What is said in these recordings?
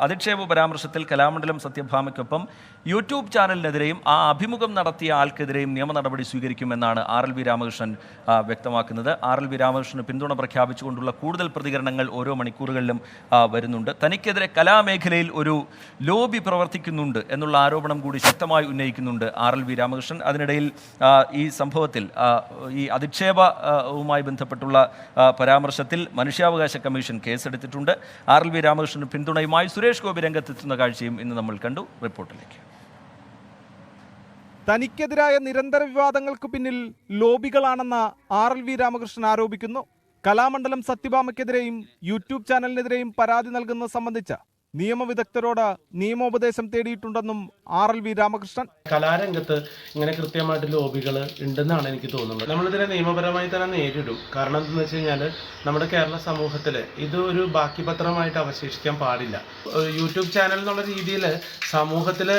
അധിക്ഷേപ പരാമർശത്തിൽ കലാമണ്ഡലം സത്യഭാമയ്ക്കൊപ്പം യൂട്യൂബ് ചാനലിനെതിരെയും ആ അഭിമുഖം നടത്തിയ ആൾക്കെതിരെയും നിയമ നടപടി സ്വീകരിക്കുമെന്നാണ് RLV രാമകൃഷ്ണൻ വ്യക്തമാക്കുന്നത്. RLV രാമകൃഷ്ണന് പിന്തുണ പ്രഖ്യാപിച്ചുകൊണ്ടുള്ള കൂടുതൽ പ്രതികരണങ്ങൾ ഓരോ മണിക്കൂറുകളിലും വരുന്നുണ്ട്. തനിക്കെതിരെ കലാമേഖലയിൽ ഒരു ലോബി പ്രവർത്തിക്കുന്നുണ്ട് എന്നുള്ള ആരോപണം കൂടി ശക്തമായി ഉന്നയിക്കുന്നുണ്ട് RLV രാമകൃഷ്ണൻ. അതിനിടയിൽ ഈ സംഭവത്തിൽ ഈ അധിക്ഷേപവുമായി ബന്ധപ്പെട്ടുള്ള പരാമർശത്തിൽ മനുഷ്യാവകാശ കമ്മീഷൻ കേസെടുത്തിട്ടുണ്ട്. RLV രാമകൃഷ്ണന് പിന്തുണയുമായി സുരേഷ് ഗോപി രംഗത്തെത്തുന്ന കാഴ്ചയും ഇന്ന് നമ്മൾ കണ്ടു. റിപ്പോർട്ടിലേക്ക്. തനിക്കെതിരായ നിരന്തര വിവാദങ്ങൾക്ക് പിന്നിൽ ലോബികളാണെന്ന് RLV രാമകൃഷ്ണൻ ആരോപിക്കുന്നു. കലാമണ്ഡലം സത്യഭാമയ്ക്കെതിരെയും യൂട്യൂബ് ചാനലിനെതിരെയും പരാതി നൽകുന്നത് സംബന്ധിച്ച് നിയമവിദഗ്ധരോട് നിയമോപദേശം തേടിയിട്ടുണ്ടെന്നും RLV രാമകൃഷ്ണൻ. കലാരംഗത്ത് ഇങ്ങനെ കൃത്യമായിട്ട് ലോബികൾ ഉണ്ടെന്നാണ് എനിക്ക് തോന്നുന്നത്. നമ്മളിതിനെ നിയമപരമായി തന്നെ നേരിടും. കാരണം എന്താണെന്ന് വെച്ച് കഴിഞ്ഞാൽ നമ്മുടെ കേരള സമൂഹത്തിൽ ഇത് ഒരു ബാക്കി പത്രമായിട്ട് അവശേഷിക്കാൻ പാടില്ല. യൂട്യൂബ് ചാനൽ എന്നുള്ള രീതിയിൽ സമൂഹത്തിൽ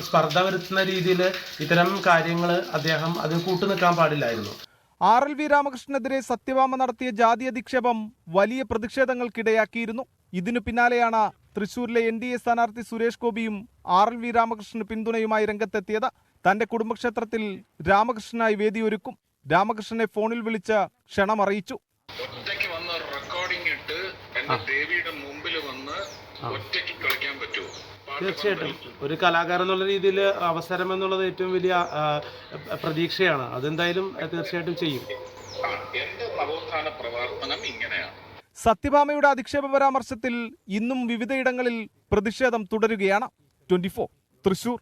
സ്പർദ്ധ വരുത്തുന്ന രീതിയിൽ ഇത്തരം കാര്യങ്ങൾ അദ്ദേഹം അതിന് കൂട്ടുനിൽക്കാൻ പാടില്ലായിരുന്നു. RLV രാമകൃഷ്ണനെതിരെ സത്യഭാമ നടത്തിയ ജാതി അധിക്ഷേപം വലിയ പ്രതിഷേധങ്ങൾക്കിടയാക്കിയിരുന്നു. ഇതിനു പിന്നാലെയാണ് തൃശൂരിലെ NDA സ്ഥാനാർത്ഥി സുരേഷ് ഗോപിയും RLV രാമകൃഷ്ണന് പിന്തുണയുമായി രംഗത്തെത്തിയത്. തന്റെ കുടുംബക്ഷേത്രത്തിൽ രാമകൃഷ്ണനായി വേദിയൊരുക്കും. രാമകൃഷ്ണനെ ഫോണിൽ വിളിച്ച് ക്ഷണമറിയിച്ചു. തീർച്ചയായിട്ടും ഒരു കലാകാരൻ എന്നുള്ള രീതിയിൽ അവസരം എന്നുള്ളത് ഏറ്റവും വലിയ പ്രതീക്ഷയാണ്. അതെന്തായാലും തീർച്ചയായിട്ടും ചെയ്യും. സത്യഭാമയുടെ അധിക്ഷേപ പരാമർശത്തിൽ ഇന്നും വിവിധയിടങ്ങളിൽ പ്രതിഷേധം തുടരുകയാണ്. 24 തൃശൂർ.